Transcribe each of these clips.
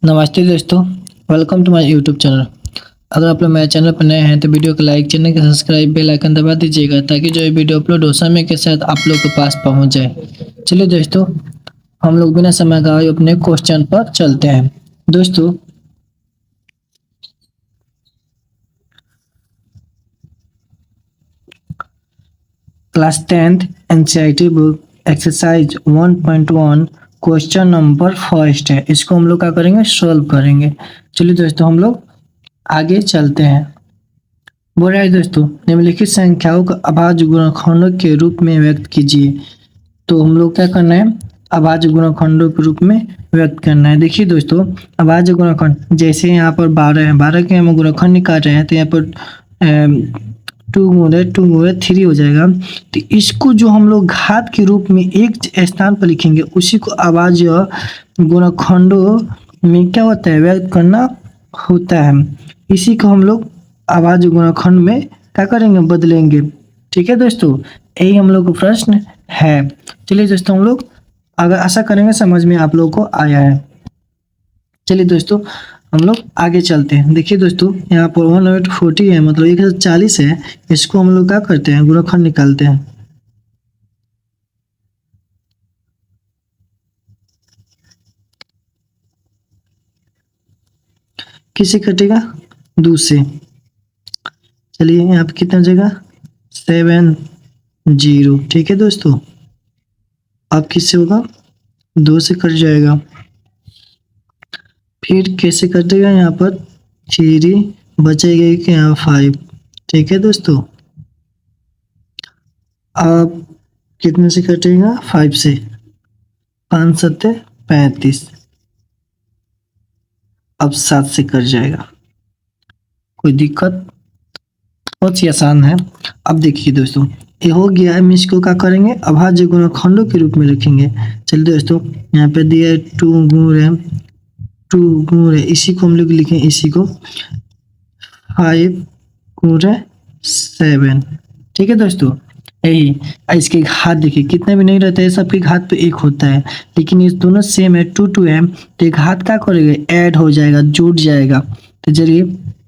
नमस्ते दोस्तों, welcome to my YouTube channel. अगर आप लोग मेरे चैनल पर नए हैं तो वीडियो को लाइक, चैनल को सब्सक्राइब, बेल आइकन दबा दीजिएगा ताकि जो ये वीडियो अपलोड हो समय के साथ आप लोग के पास पहुंच जाए। चलिए दोस्तों, हम लोग बिना समय गवाए अपने क्वेश्चन पर चलते हैं। दोस्तों, class 10th NCERT book exercise 1.1 question number first है। इसको हम लोग क्या करेंगे, सॉल्व करेंगे। चलिए दोस्तों, हम लोग आगे चलते हैं। बोल रहा है दोस्तों, निम्नलिखित संख्याओं को अभाज्य गुणनखंडों के रूप में व्यक्त कीजिए। तो हम लोग क्या करना है, अभाज्य गुणनखंडों के रूप में व्यक्त करना है। देखिए दोस्तों, अभाज्य गुणनखंड जैसे यहाँ पर 12 है, 12 के हम गुणनखंड निकाल रहे हैं तो यहाँ पर 2 गुणे 3 हो जाएगा। तो इसको जो हम लोग घात के रूप में एक स्थान पर लिखेंगे उसी को अभाज्य गुणनखंडों में क्या होता है, व्यक्त करना होता है। इसी को हम लोग अभाज्य गुणनखंड में क्या करेंगे, बदलेंगे। ठीक है दोस्तों, यही हम लोग का प्रश्न है। चलिए दोस्तों, हम लोग अगर आशा करेंगे समझ में आप लोगों को आया है। चलिए दोस्तों, हम लोग आगे चलते हैं। देखिए दोस्तों, यहाँ पर 1/40 है, मतलब 1040 है। इसको हम लोग क्या करते हैं, गुणनखंड निकालते हैं। किससे कटेगा, 2 से। चलिए यहाँ पे कितना जगह, 70। ठीक है दोस्तों, अब किससे होगा, 2 से कट जाएगा। फिर कैसे कटेगा, यहाँ पर 3 बचेगा कि यहाँ 5। ठीक है दोस्तों, अब कितने से कटेगा, 5 से। 5 सत्ते 35। अब 7 से कट जाएगा, कोई दिक्कत, बहुत ही आसान है। अब देखिए दोस्तों, ये हो गया है। हम इसको क्या करेंगे, अभाज्य गुणनखंडों के रूप में रखेंगे। चलिए दोस्तों, यहाँ पे दिया है 2 गुणे, इसी को हम लोग लिखें, इसी को 5 गुणे 7। ठीक है दोस्तों, यही। इसके घात देखिए, कितने भी नहीं रहते हैं, सबके घात पे 1 होता है। लेकिन ये दोनों सेम है, 2 है, तो ये घात क्या करेगा, ऐड हो जाएगा, जुड़ जाएगा। तो चलिए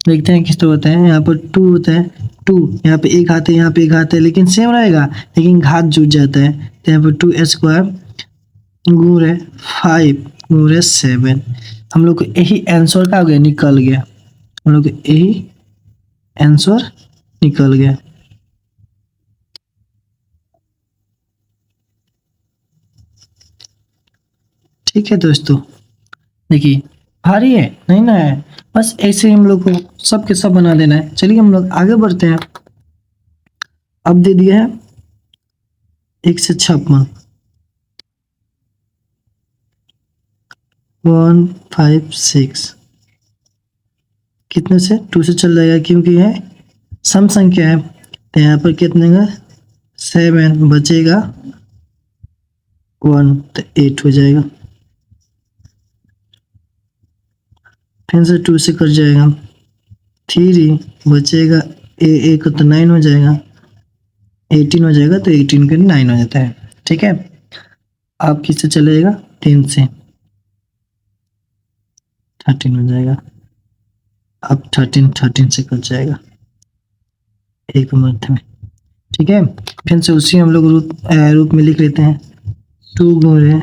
देखते हैं किस तरह होता है। यहाँ पर 2 होता है, 2 यहाँ पे 1 हाथ है, यहाँ पे 1 हाथ है, लेकिन सेम रहेगा, लेकिन घात जुड़ जाता है। तो यहाँ पर 2 स्क्वायर गुणे 5 गुणे 7। हम लोग को यही आंसर का हो गया, निकल गया। हम लोग को यही आंसर निकल गया। ठीक है दोस्तों, देखिए, भारी है नहीं ना है, बस ऐसे ही हम लोग को सब के सब बना देना है। चलिए हम लोग आगे बढ़ते हैं। अब दे दिया है 156, 156 कितने से, 2 से चल जाएगा क्योंकि है सम संख्या है। तो यहाँ पर कितने का, 7 बचेगा 1, तो 8 हो जाएगा। फिर से 2 से कट जाएगा, 3 बचेगा, एक तो 9 हो जाएगा, 18 हो जाएगा, तो 18 का 9 हो जाता है। ठीक है, अब किससे चलेगा, 10 से 13 हो जाएगा। अब 13 से कट जाएगा एक मध्य में। ठीक है, फिर से उसी हम लोग रूप में लिख लेते हैं। 2 गुणे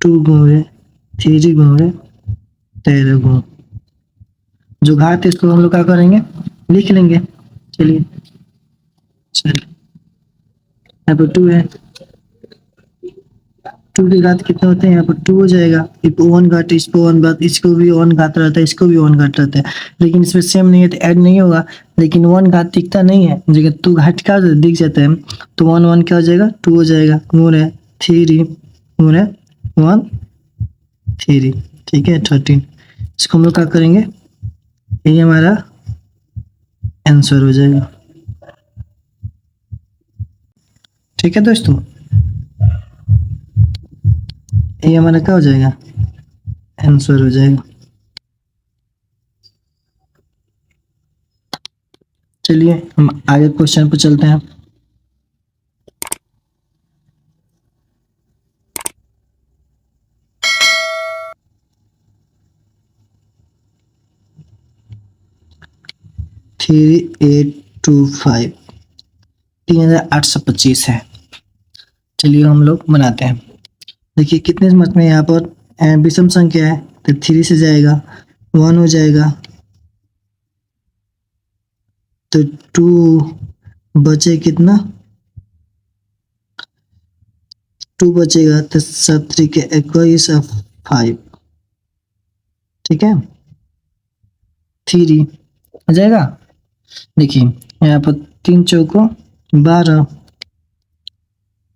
3 गुणे 13 गुण। जो घात है इसको हम लोग क्या करेंगे, लिख लेंगे। चलिए यहाँ पर 2 है, 2 के घात कितने होते हैं, यहाँ पर 2 हो जाएगा। वन घात, इस पर वन घात, इसको भी वन घात रहता है, इसको भी वन घात रहता है, लेकिन इसमें सेम नहीं है तो ऐड नहीं होगा। लेकिन वन घात दिखता नहीं है, जगह 2 घात क्या दिख जाता है, तो 1 क्या हो जाएगा, 2 हो जाएगा। गुणे 3 गुणे 1 3। ठीक है, 13। इसको हम लोग क्या करेंगे, यही हमारा आंसर हो जाएगा। ठीक है दोस्तों, ये हमारा क्या हो जाएगा, आंसर हो जाएगा। चलिए हम आगे क्वेश्चन पर चलते हैं। 3825 3825 है। चलिए हम लोग बनाते हैं। देखिए कितने मत में यहाँ पर विषम संख्या है तो 3 से जाएगा 1 हो जाएगा, तो 2 बचे कितना, 2 बचेगा तो 7 के 21 और 5, ठीक है 3 हो जाएगा। देखिए यहाँ पर 3 चौको 12,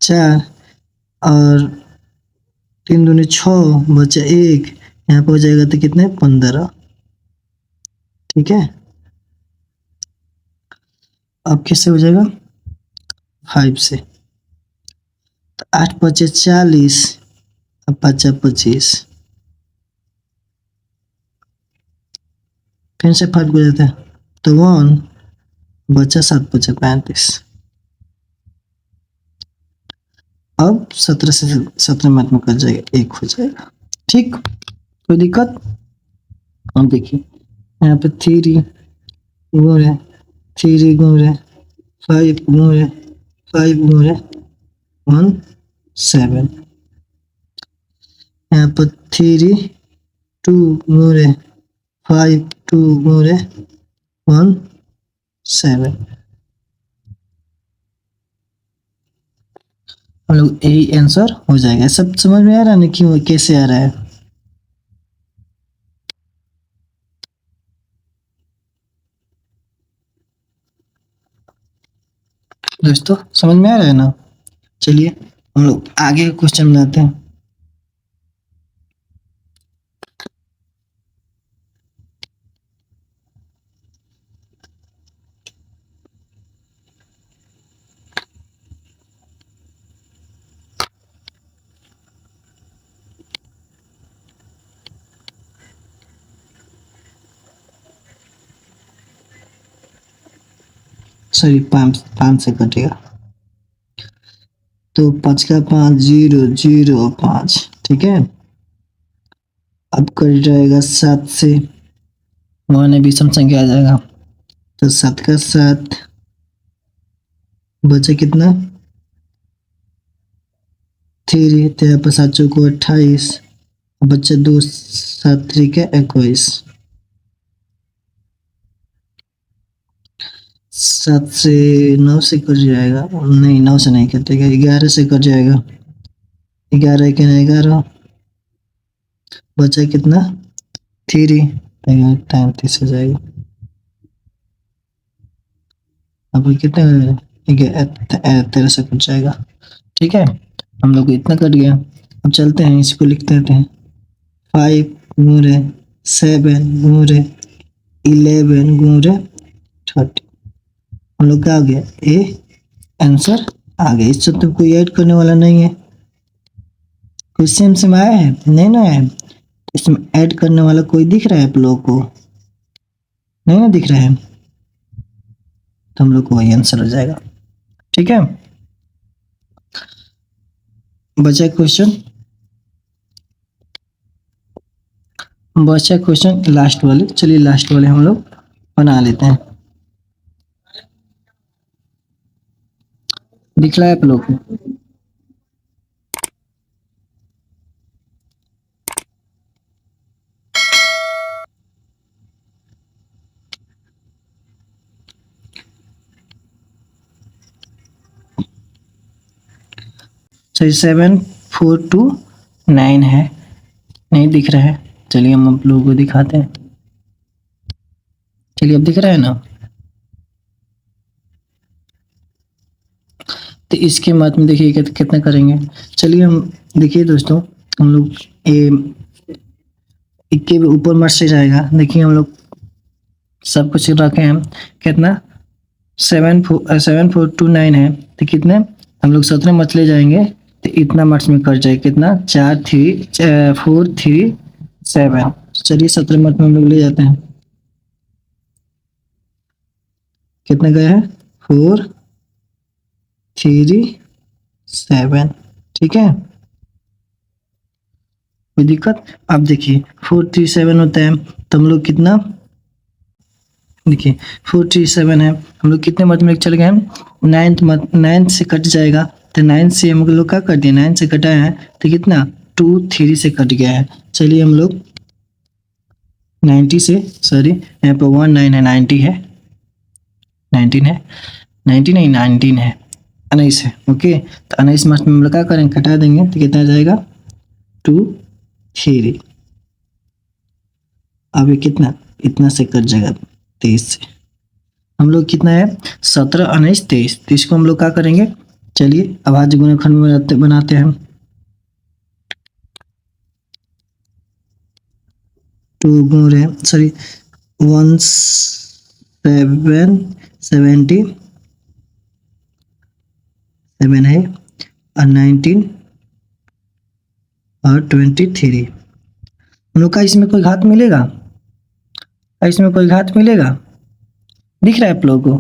4 और 3 दूनी 6 बचा 1, यहाँ पर हो जाएगा तो कितने 15, ठीक है। अब किससे हो जाएगा 5 से, तो 8 बचे 40 और 5 25, फिर से 5 को जाते हैं तो 1 बचा 7 बचा 35। अब 17 से 17 में कट जाएगा 1 हो जाएगा, ठीक कोई दिक्कत। अब देखिए यहाँ पे 3 घूम रहे 3 घूम रहे 5 घूम रहे 5 घूम रहे 1 7, यहाँ पर 3 2 घूम रहे 5 2 घूम रहे 1 7। हम लोग यही आंसर हो जाएगा। सब समझ में आ रहा है ना क्यों कैसे आ रहा है दोस्तों, समझ में आ रहा है ना। चलिए हम लोग आगे क्वेश्चन बनाते हैं। सॉरी 5 से कटेगा तो 5 का 5 0 0 5, ठीक है। अब कट जाएगा 7 से, वहाँ विषम संख्या आ जाएगा तो 7 का 7 बचे कितना 3, तो यहाँ पर 7 चौको 28, बच्चे 2 7 3 के 21, 7 से 9 से कट जाएगा, नहीं 9 से नहीं कटेगा, 11 से कट जाएगा, 11 के 11 बचा कितना 3, टाइम 30 हो जाएगा। अब कितना 13 से कट जाएगा, ठीक है। हम लोग को इतना कट गया। अब चलते हैं इसको लिख देते हैं 5 गुणे 7 गुणे 11 गुणे 30। हम लोग क्या आ गया ए आंसर आ गया। इससे तो कोई ऐड करने वाला नहीं है, कोई सेम सेम आया है नहीं ना है, इसमें ऐड करने वाला कोई दिख रहा है आप लोगों को नहीं ना दिख रहा है, तो हम लोग को वही आंसर हो जाएगा, ठीक है। बचा क्वेश्चन लास्ट वाले। चलिए लास्ट वाले हम लोग बना लेते हैं। दिख रहा है आप लोग को, सही 7429 है, नहीं दिख रहा है। चलिए हम आप लोगों को दिखाते हैं। चलिए अब दिख रहा है ना। तो इसके बाद में देखिए कितना करेंगे। चलिए हम देखिए दोस्तों, हम लोग के ऊपर मत से जाएगा। देखिए हम लोग सब कुछ रखे हैं, कितना 7429 है, तो कितने हम लोग 17 मत ले जाएंगे तो इतना मार्क्स में कट जाए कितना 437। चलिए 17 मार्क्स में हम लोग ले जाते हैं। कितने गए हैं 437, ठीक है कोई दिक्कत। अब देखिए 437 होता है तो हम लोग कितना देखिए 47 है, हम लोग कितने मैथमेटिक्स चल गए हैं, नाइन्थ से कट जाएगा, तो 9 से हम लोग क्या कर दिए, 9 से कटा है तो कितना 2 3 से कट गया है। चलिए हम लोग 90 से, सॉरी यहाँ पे 19 है, 90 है, 19 है, 90 नहीं 19 है, 19 है। ओके, तो 19 में हम लोग क्या करेंगे, कटा देंगे तो कितना जाएगा 2 3। अब ये कितना, इतना से कट जाएगा 23 से। हम लोग कितना है 17 19 23, तो इसको हम लोग क्या करेंगे, चलिए अभाज्य गुणनखंड में बनाते हैं। 2 गुणे सॉरी 17 है और 19 और 23। हम लोग का इसमें कोई घात मिलेगा, इसमें कोई घात मिलेगा, दिख रहा है आप लोगों को,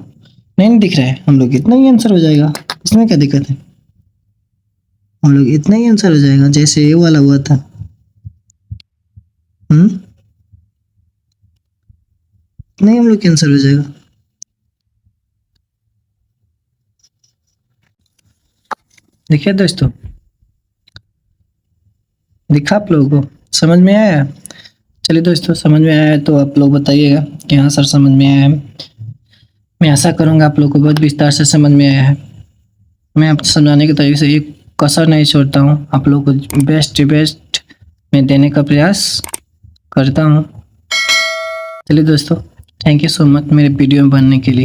नहीं दिख रहा है, हम लोग इतना ही आंसर हो जाएगा, इसमें क्या दिक्कत है, हम लोग इतना ही आंसर हो जाएगा जैसे ये वाला हुआ था। नहीं, हम लोग कैंसर हो जाएगा। देखिए दोस्तों, दिखा आप लोगों को, समझ में आया। चलिए दोस्तों, समझ में आया है तो आप लोग बताइएगा कि हाँ सर समझ में आया है। मैं आशा करूँगा आप लोग को बहुत विस्तार से समझ में आया है। मैं आपको समझाने के तरीके से एक कसर नहीं छोड़ता हूँ, आप लोग को बेस्ट में देने का प्रयास करता हूँ। चलिए दोस्तों, थैंक यू सो मच मेरे वीडियो में बनने के लिए।